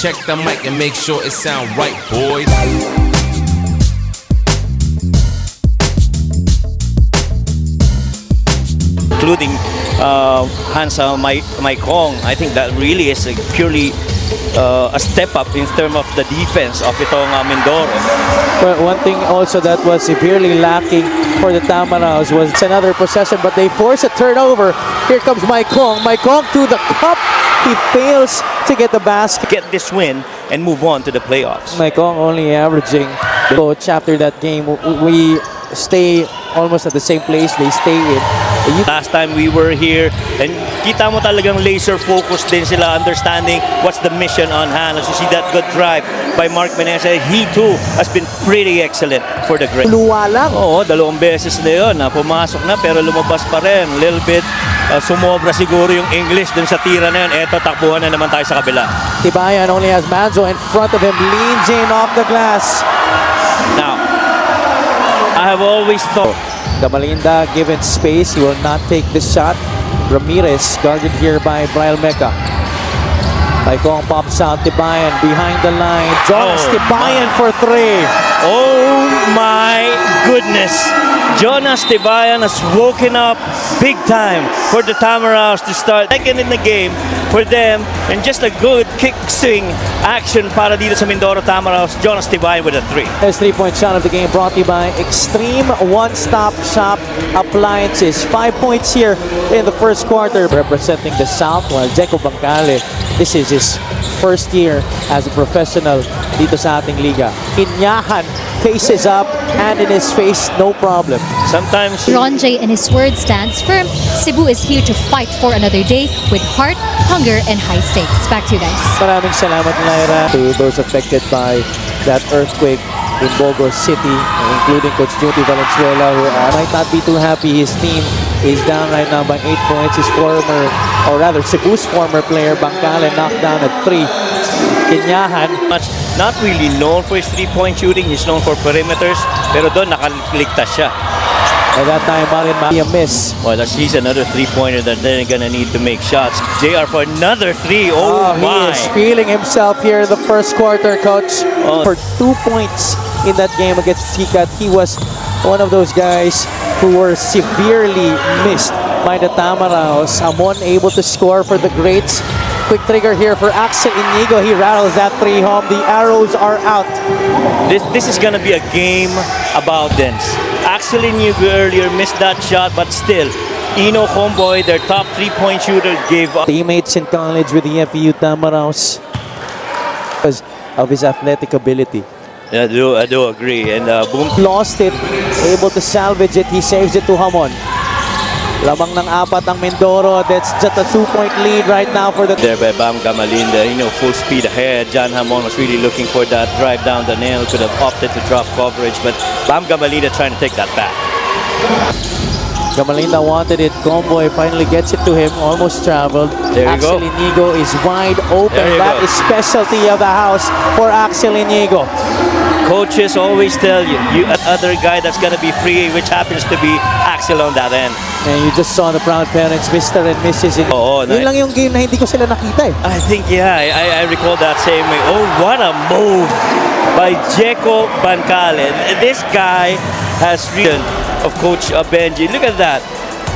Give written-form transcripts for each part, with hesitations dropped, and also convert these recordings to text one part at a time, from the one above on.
Check the mic and make sure it sound right, boys. Including Hansa Maikong. I think that really is purely a step up in terms of the defense of itong Mindoro. But one thing also that was severely lacking for the Tamaraws was it's another possession, but they force a turnover. Here comes Maikong. Maikong to the cup. He fails to get the basket. Get this win and move on to the playoffs. Maikong only averaging coach after that game. We stay almost at the same place they stay in. Last time we were here, and kita mo talagang laser focus din sila, understanding what's the mission on hand. As you see that good drive by Mark Menezes, he too has been pretty excellent for the Great. Luwa lang. Oo, dalawang beses na yun. Pumasok na pero lumabas pa rin. Little bit sumobra siguro yung English dun sa tira na yun. Eto, takbuhan na naman tayo sa kabila. Tibayan only has Manzo in front of him, leans in off the glass. Now, I have always thought Gamalinda given space, he will not take this shot. Ramirez guarded here by Brian Mecca. Maikong pops out, Tibayan behind the line. Jonas Tibayan for three. Oh my goodness. Jonas Tibayan has woken up big time for the Tamaraws to start second in the game for them, and just a good kick swing action para dito sa Mindoro Tamaraws. Jonas Tibayan with a three. His three-point shot of the game brought to you by Extreme One-Stop Shop Appliances. 5 points here in the first quarter, representing the South, while Jeco Bangkale, this is his first year as a professional dito sa ating liga. Kinyahan faces up, hand in his face, no problem. Sometimes Ron J and his word stands firm. Cebu is here to fight for another day with heart, hunger, and high stakes. Back to you guys. Maraming salamat, Lyra, to those affected by that earthquake in Bogo City, including Coach Junty Valenzuela, who might not be too happy. His team is down right now by 8 points. His former, or rather Cebu's former player, Bangkale, knocked down at 3. Kinyahan, not really known for his three-point shooting. He's known for perimeters, pero doon nakaligtas siya. at that time, Marin a miss. Well, he's another three-pointer that they're gonna need to make shots. JR for another three. Oh my! He is feeling himself here in the first quarter, Coach. For 2 points in that game against Sikat, he was one of those guys who were severely missed by the Tamaraws. Amon able to score for the Greats. Quick trigger here for Axel Inigo. He rattles that three home. The arrows are out. This is gonna be a game about dance. Axel Inigo earlier missed that shot, but still, Ino Homeboy, their top three-point shooter, gave up. Teammates in college with the FEU Tamaraws because of his athletic ability. Yeah, I do agree. And boom. Lost it, able to salvage it. He saves it to Hamon. Lamang ng apat ang Mindoro. That's just a 2-point lead right now for the... There by Bam Gamalinda, full speed ahead. John Hamon was really looking for that drive down the nail. Could have opted to drop coverage, but Bam Gamalinda trying to take that back. Gamalinda wanted it. Comboy finally gets it to him. Almost traveled. There you Axel go. Inigo is wide open. That is specialty of the house for Axel Inigo. Coaches always tell you other guy that's gonna be free, which happens to be Axel on that end. And you just saw the proud parents, Mr. and Mrs. Oo, Yun lang yung game na hindi ko sila nakita eh. I think, yeah, I recall that same way. Oh, what a move by Jeco Bangkale. This guy has written of Coach Benji. Look at that.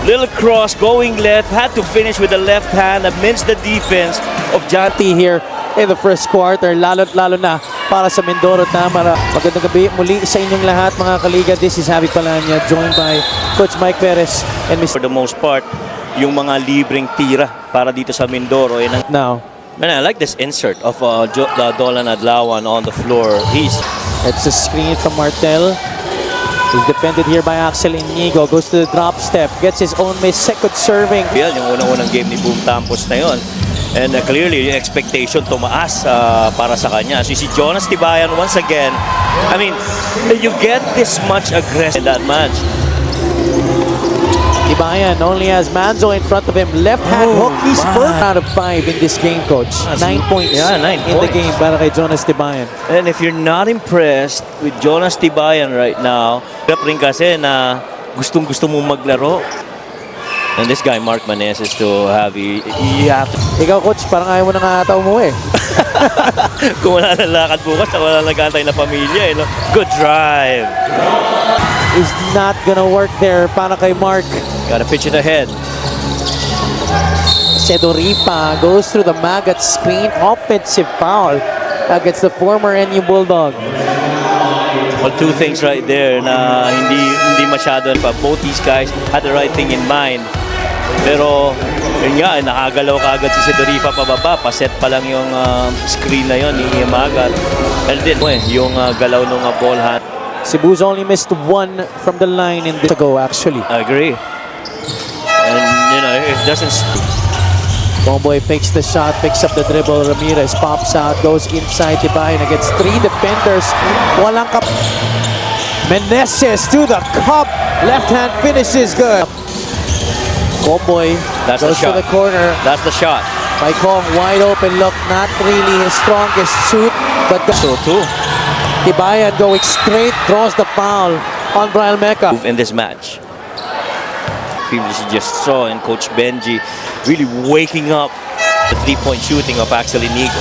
Little cross going left, had to finish with the left hand amidst the defense of Janti here in the first quarter, lalo na para sa Mindoro Tamara. Magandang gabi muli sa inyong lahat mga kaliga. This is Javi Palanya, joined by Coach Mike Perez and Mr. For the most part, yung mga libreng tira para dito sa Mindoro. Now, man, I like this insert of Dolan Adlawan on the floor. it's a screen from Martel. He's defended here by Axel Inigo. Goes to the drop step. Gets his own miss. Second serving. Yan, yung unang-unang game ni Boom Tampos na yun. And clearly, yung expectation tumaas para sa kanya. So you see Jonas Tibayan once again. I mean, you get this much aggressive in that match. Tibayan only has Manzo in front of him. Left hand hook. He's 4 out of 5 in this game, Coach. 9 points in the game para kay Jonas Tibayan. And if you're not impressed with Jonas Tibayan right now, hirap rin kasi na gustong-gusto mong maglaro. And this guy, Mark Menezes, to have you have to... Ikaw, Coach, parang ayaw mo na nga ata umuwi. Kung wala nang lakad bukas, ako wala nag-antay na pamilya. No? Good drive. Is not gonna work there para kay Mark. Gotta pitch it ahead. Sedoripa goes through the maggot screen. Offensive foul against the former NU Bulldog. Well, two things right there na hindi masyado pa. Both these guys had the right thing in mind. Pero yun nga, nakagalaw kaagad si Sedoripa pababa. Paset pa lang yung screen na yun ni Magat. And then yung galaw ng ball hat. Cebu's only missed one from the line in this ago, actually. I agree. And you know, it doesn't. Bomboy fakes the shot, picks up the dribble. Ramirez pops out, goes inside Tibayan against three defenders. Walang kap. Meneses to the cup. Left hand finishes good. Bomboy That's goes the shot. to the corner. That's the shot. By Kong, wide open look. Not really his strongest suit, but So too. Tibayan going straight, draws the foul on Brian Mecca. In this match. Previously just saw and Coach Benji really waking up the three-point shooting of Axel Inigo.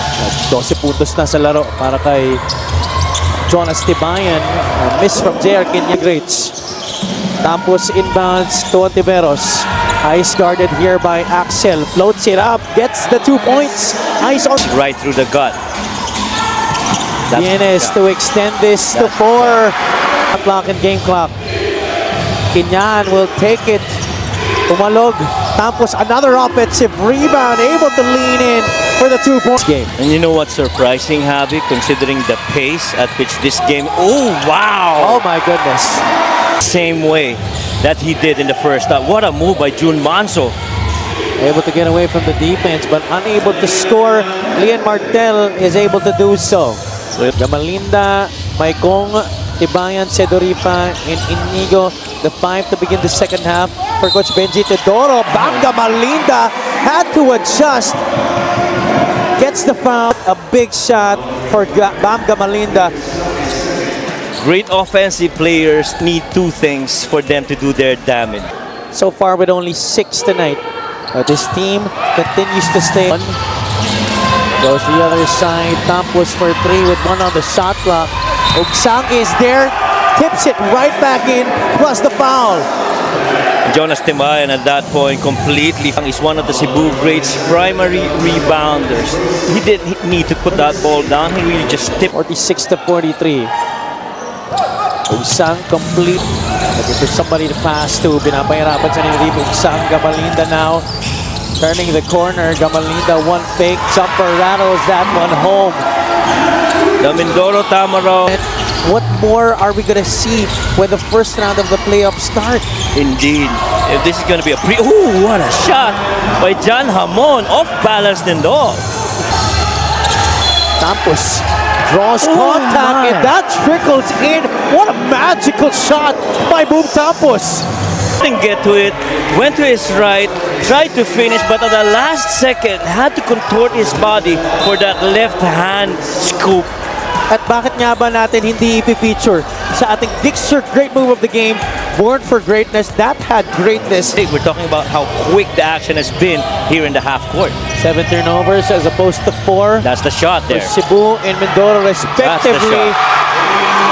12 puntos na sa laro para kay Jonas Tibayan. Miss from JR Kinyagrits. Tapos inbounds to Ontiveros. Ice guarded here by Axel. Floats it up, gets the 2 points. Ice on. Right through the gut. Vienes to extend this to 4. Clock and game clock. Kinyan will take it. Tumalog. Tapos another offensive rebound. Able to lean in for the 2-point game. And you know what's surprising, Javi, considering the pace at which this game... Oh, wow! Oh my goodness. Same way that he did in the first half. What a move by June Manso. Able to get away from the defense but unable to score. Lian Martel is able to do so. Gamalinda, Maikong, Tibayan, Sedoripa, and Inigo. The 5 to begin the second half for Coach Benji Teodoro. Bam Gamalinda had to adjust. Gets the foul. A big shot for Bam Gamalinda. Great offensive players need two things for them to do their damage. So far with only 6 tonight. This team continues to stay on. Goes to the other side. Tampos for 3 with 1 on the shot clock. Ugsang is there. Tips it right back in. Plus the foul. Jonas Tibayan at that point completely is one of the Cebu greats primary rebounders. He didn't need to put that ball down. He really just tipped. 46 to 43. Ugsang complete. Looking for somebody to pass to. Pinapahirapan sa nilip. Ugsang. Gamalinda now. Turning the corner. Gamalinda one fake. Jumper rattles that one home. The Mindoro Tamaraw. What more are we going to see when the first round of the playoffs start? Indeed. If this is going to be a Ooh, what a shot by John Hamon. Off balance din doon. Campos draws contact and that trickles in. What a magical shot by Boom Campos. Didn't get to it. Went to his right. Tried to finish but at the last second had to contort his body for that left hand scoop. At bakit nga ba natin hindi i-feature sa ating Dixer great move of the game, born for greatness, that had greatness. We're talking about how quick the action has been here in the half court. 7 turnovers as opposed to 4. That's the shot there. For Cebu and Mindoro respectively.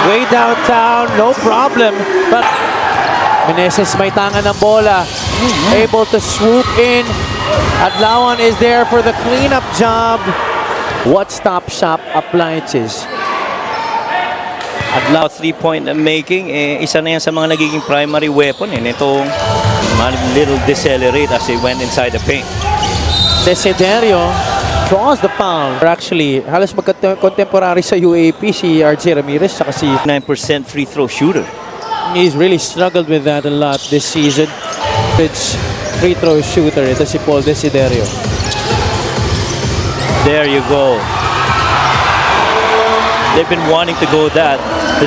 Way downtown, no problem. But Meneses may tangan ng bola. Able to swoop in. Adlawan is there for the cleanup job. What stop shop appliances? Adlaw 3-point making, isa na yan sa mga nagiging primary weapon. Itong little decelerate as he went inside the paint. Desiderio draws the foul. Actually, halos magka-contemporary sa UAP si RJ Ramirez saka si 9% free throw shooter. He's really struggled with that a lot this season. It's free throw shooter. Ito si Paul Desiderio. There you go. They've been wanting to go to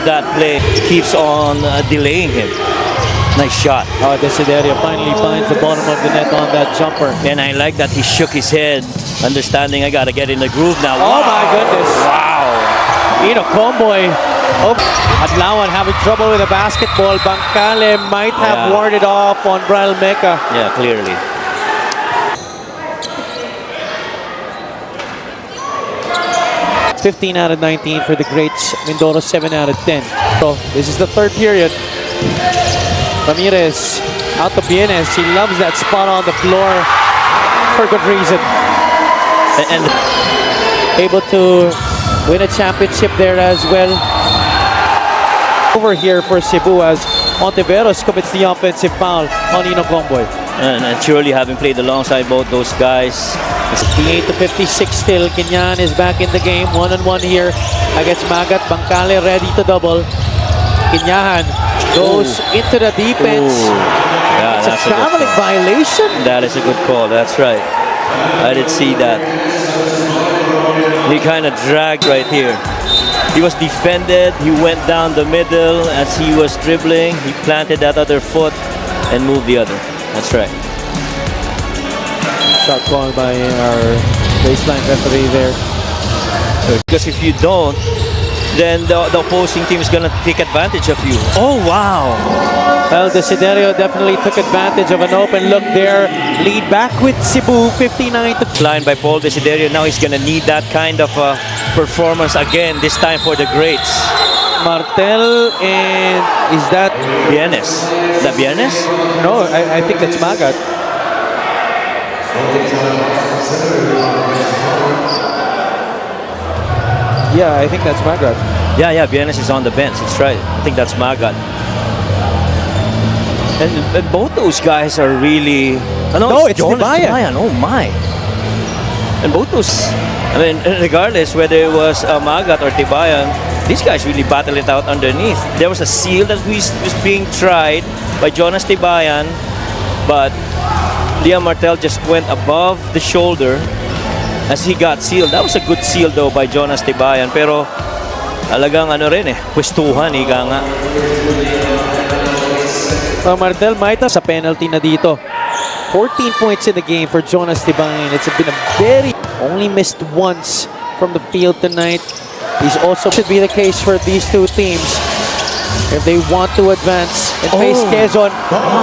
that play. Keeps on delaying him. Nice shot. Oh, Desiderio finally finds the bottom of the net on that jumper. And I like that he shook his head, understanding I gotta get in the groove now. Oh my goodness. Wow. Comboy. Oh, Adlawan having trouble with the basketball. Bangkale might have warded off on Brian Mecca. Yeah, clearly. 15 out of 19 for the greats. Mindoro 7 out of 10. So this is the third period. Ramirez out to Bienes. He loves that spot on the floor for good reason. And able to win a championship there as well. Over here for Cebu as Ontiveros commits the offensive foul on Inokomboy. And surely having played alongside both those guys. It's 58 to 56 still. Kenyan is back in the game. 1-on-1 here against Magat. Bangkale ready to double. Kenyahan goes into the defense. Yeah, it's a traveling violation. That is a good call. That's right. I did see that. He kind of dragged right here. He was defended. He went down the middle as he was dribbling. He planted that other foot and moved the other. That's right. Shot called by our baseline referee there. Because if you don't, then the opposing team is going to take advantage of you. Oh, wow. Well, Desiderio definitely took advantage of an open look there. Lead back with Cebu, 59 to... Line by Paul Desiderio. Now he's going to need that kind of performance again, this time for the greats. Martel and... Is that... Bienes. Is that Bienes? No, I think that's Magat. Yeah, I think that's Magat. Yeah, Bienes is on the bench. That's right. I think that's Magat. And both those guys are really... No, it's Tibayan. Oh, my. And both those... I mean, regardless whether it was Magat or Tibayan, these guys really battle it out underneath. There was a seal that was being tried by Jonas Tibayan, but Liam Martel just went above the shoulder as he got sealed. That was a good seal though by Jonas Tibayan, pero alagang ano rin pwestuhan, higa nga. Martel might have sa penalty na dito. 14 points in the game for Jonas Tibayan. It's been a very... Only missed once from the field tonight. He's also should be the case for these two teams if they want to advance and face Quezon.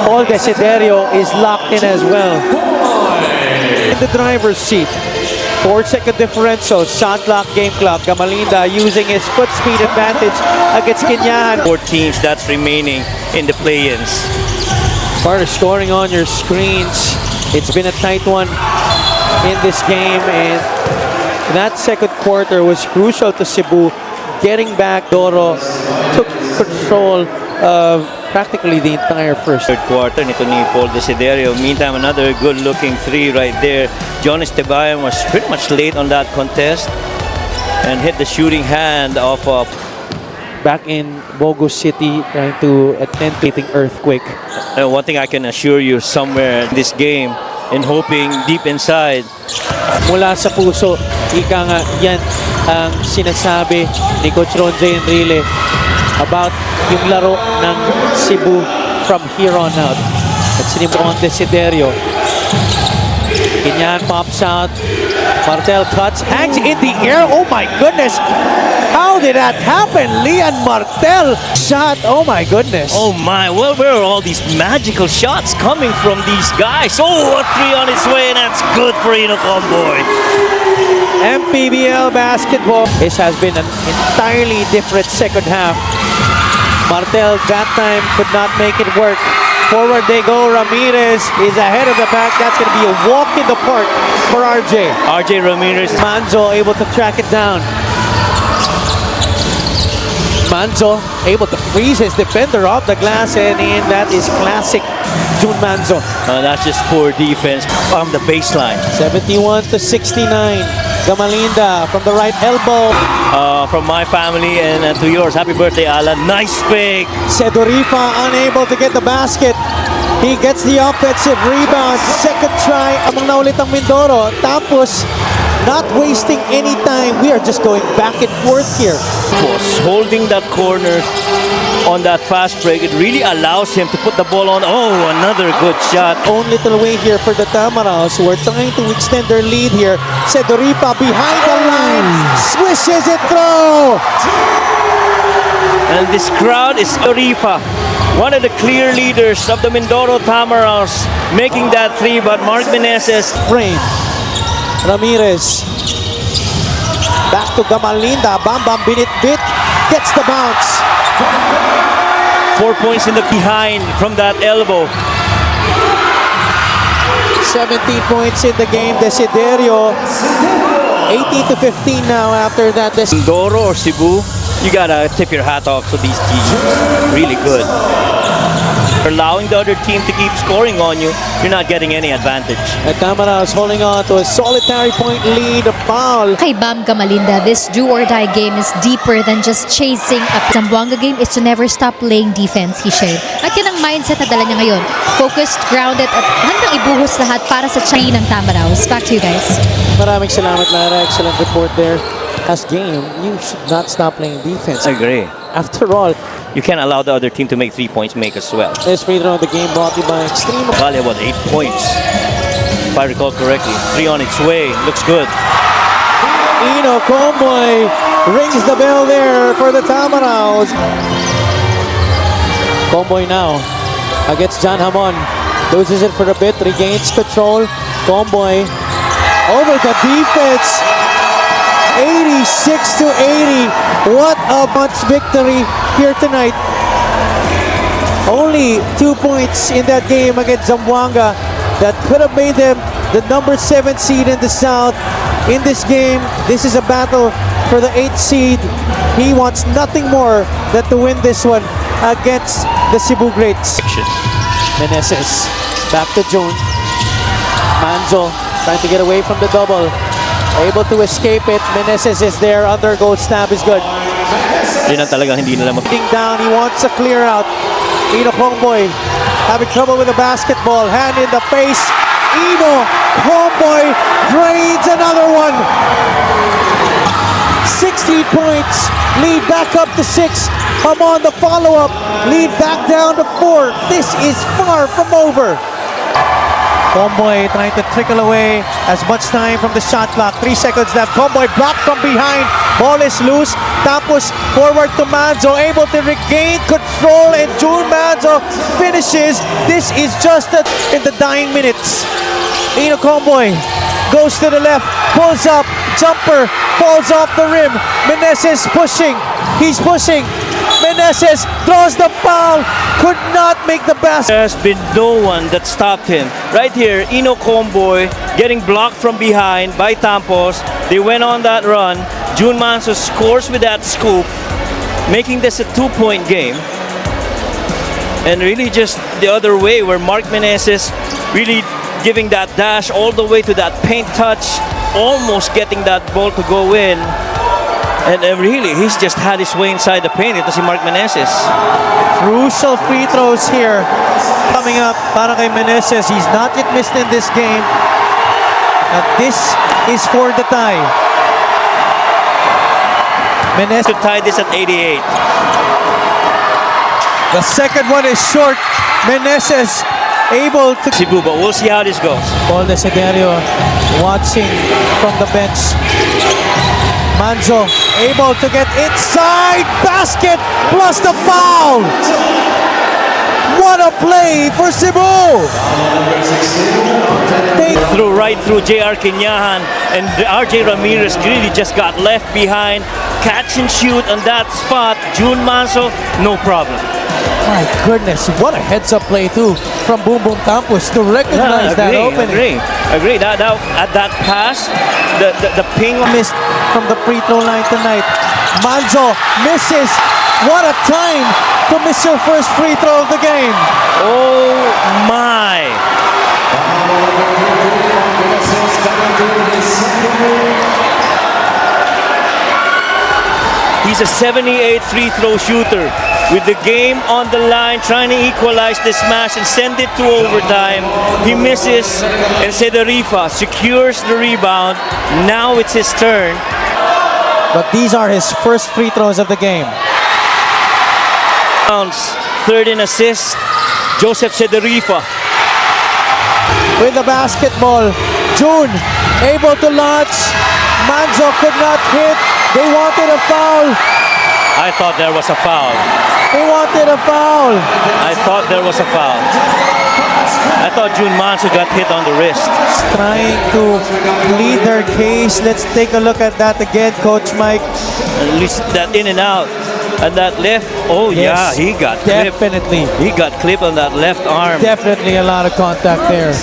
Paul Desiderio is locked in as well. In the driver's seat. 4-second differential, shot clock, game clock. Gamalinda using his foot speed advantage against Kenyahan. 4 teams that's remaining in the play-ins. Part of scoring on your screens. It's been a tight one in this game, and that second quarter was crucial to Cebu. Getting back, Doro took control of practically the entire first. Third quarter nito ni Paul Desiderio. Meantime, another good-looking three right there. Jonas Tibayan was pretty much late on that contest and hit the shooting hand of back in Bogo City, trying to attend to earthquake. And one thing I can assure you, somewhere in this game, and hoping deep inside, mula sa puso, ika nga yan ang sinasabi ni Coach Ronjay Enrile about yung laro ng Cebu from here on out. At sinimon Desiderio. Kenyan pops out. Martel cuts, hangs in the air. Oh my goodness! How did that happen? Lian Martel shot. Oh my goodness! oh my, well, where are all these magical shots coming from these guys? Oh, a three on its way, and that's good for Inokomboy. Mpbl basketball. This has been an entirely different second half. Martel that time could not make it work. Forward they go. Ramirez is ahead of the pack. That's going to be a walk in the park for RJ. RJ Ramirez. Manzo able to track it down. Manzo able to freeze his defender off the glass, and in that is classic Jun Manzo. That's just poor defense from the baseline. 71 to 69. Gamalinda from the right elbow. From my family and to yours, happy birthday, Alan. Nice fake. Sedorifa unable to get the basket. He gets the offensive rebound. Second try among na ulit ang Mindoro. Tapos, not wasting any time. We are just going back and forth here. Holding that corner on that fast break, it really allows him to put the ball on. Oh, another good shot. Own little way here for the Tamaraws, who are trying to extend their lead here. Sedorifa behind the line, swishes it through. And this crowd is Sedorifa, one of the clear leaders of the Mindoro Tamaraws, making that three, but Mark Meneses frame. Ramirez Back to Gamalinda. Bam Bam binit-bit. Gets the bounce. 4 points in the behind from that elbow. 17 points in the game. Desiderio. 18 to 15 now after that. Mindoro or Cebu, you gotta tip your hat off to these teams. Really good. Allowing the other team to keep scoring on you, you're not getting any advantage. And Tamara is holding on to a solitary point lead. A foul. Kay Bam Gamalinda, this do or die game is deeper than just chasing up. Zamboanga game is to never stop playing defense, he shared. At yan ang mindset na dala niya ngayon. Focused, grounded, at handang ibuhos lahat para sa chain ng Tamaraws. Back to you guys. Maraming salamat, Lara. Excellent report there. As game, you should not stop playing defense. I agree. After all, You can't allow the other team to make 3 points make as well. this free throw of the game brought to you by Extreme. Valley, what, 8 points? If I recall correctly. 3 on its way. Looks good. Ino Comboy rings the bell there for the Tamaraws. Comboy now against John Hamon. Loses it for a bit, regains control. Comboy over the defense. 86 to 80. What a bunch victory here tonight. Only 2 points in that game against Zamboanga that could have made them the number 7 seed in the South. In this game, this is a battle for the 8th seed. He wants nothing more than to win this one against the Cebu Greats. Meneses back to June. Manzo trying to get away from the double. Able to escape it. Meneses is there. Undergo stab is good. Yun ang talagang hindi nila Hitting down. He wants a clear out. Ino Comboy having trouble with the basketball. Hand in the face. Ino Comboy drains another one. 16 points. Lead back up to 6. Hamon the follow-up. Lead back down to 4. This is far from over. Comboy trying to trickle away as much time from the shot clock. 3 seconds left. Comboy blocked from behind. Ball is loose. Tapos forward to Manzo. Able to regain control. And June Manzo finishes. This is just in the dying minutes. Ino Comboy goes to the left. Pulls up. Jumper. Falls off the rim. Meneses pushing. He's pushing. Meneses throws the foul. Could not make the basket. There's been no one that stopped him. Right here, Ino Comboy getting blocked from behind by Tampos. They went on that run. June Manso scores with that scoop, making this a 2-point game. And really just the other way where Mark Meneses really giving that dash all the way to that paint touch, almost getting that ball to go in. And really, he's just had his way inside the paint. Ito si Mark Meneses. Crucial free throws here coming up para kay Meneses. He's not yet missed in this game. And this is for the tie. Meneses To tie this at 88. the second one is short. Meneses able to Cebu, but we'll see how this goes. Paul Desiderio watching from the bench. Manzo able to get inside basket plus the foul. What a play for Cebu. Right through J.R. Kinyahan, and R.J. Ramirez really just got left behind. Catch and shoot on that spot. June Manso, no problem. My goodness, what a heads-up play too from Boom Boom Campos to recognize that opening. Agree. That at that pass, the ping Missed from the free throw line tonight. Manzo misses. What a time to miss your first free throw of the game. Oh my! He's a 78 free throw shooter. With the game on the line, trying to equalize the smash and send it to overtime. He misses, and Cedarifa secures the rebound. Now it's his turn. But these are his first free throws of the game. Third in assist, Joseph Cedarifa. With the basketball, June able to launch. Manzo could not hit. They wanted a foul. I thought there was a foul. They wanted a foul. I thought there was a foul. I thought June Manso got hit on the wrist. Trying to plead their case. Let's take a look at that again, Coach Mike. At least that in and out. And that left, oh Yes, yeah, he got clipped. definitely. He got clipped on that left arm. Definitely a lot of contact there.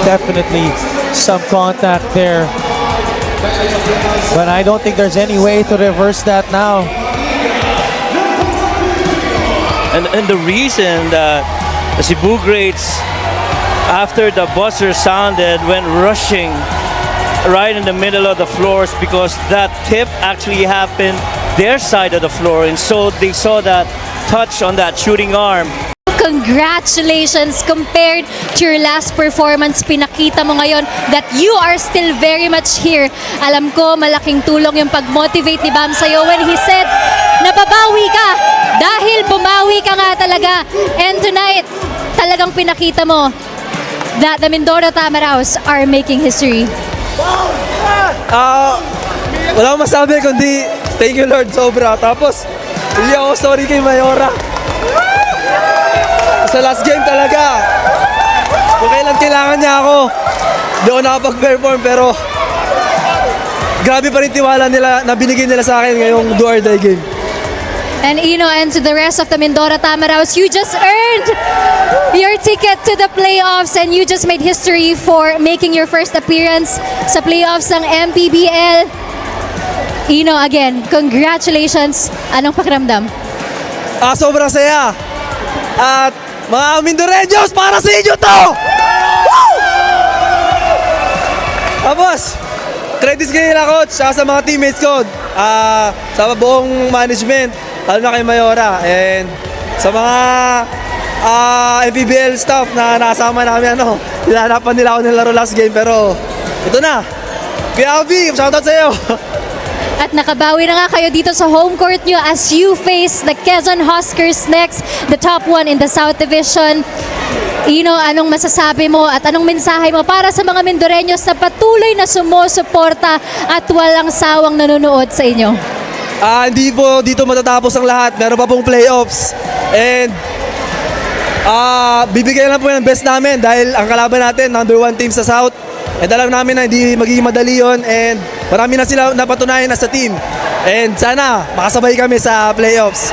Definitely some contact there. But I don't think there's any way to reverse that now. And the reason that the Cebu Greats, after the buzzer sounded, went rushing right in the middle of the floors because that tip actually happened their side of the floor, and so they saw that touch on that shooting arm. Congratulations compared to your last performance. Pinakita mo ngayon that you are still very much here. Alam ko malaking tulong yung pag-motivate ni Bam sa'yo when he said nababawi ka dahil bumawi ka nga talaga. And tonight, talagang pinakita mo that the Mindoro Tamaraws are making history. Wala akong masabi kundi thank you Lord sobra. Tapos hindi ako sorry kay Mayora. Sa last game talaga, kung kailan kailangan niya ako, hindi ako nakapag-perform pero grabe pa rin tiwala nila na binigay nila sa akin ngayong do or die game. And and to the rest of the Mindoro Tamaraws, you just earned your ticket to the playoffs and you just made history for making your first appearance sa playoffs ng Mpbl. Again, congratulations. Anong pakiramdam? Sobrang saya. At mga Mindoreños, para sa inyo to! Woo! Tapos, credits kayo nila coach sa mga teammates ko, sa buong management, lalo na kay Mayora, and sa mga Mpbl staff na nakasama namin, nilanapan nila ako ng laro last game, pero ito na. Kuya Avi, shoutout sa iyo. At nakabawi na nga kayo dito sa home court nyo as you face the Quezon Huskers next, the top one in the South Division. Anong masasabi mo at anong mensahe mo para sa mga Mindoreños na patuloy na sumusuporta at walang sawang nanonood sa inyo? Hindi po dito matatapos ang lahat. Meron pa pong playoffs. And bibigyan lang po ng best namin dahil ang kalaban natin, number 1 team sa South. And alam namin na hindi magiging madali yun. And marami na sila napatunayan na sa team. And sana makasabay kami sa playoffs.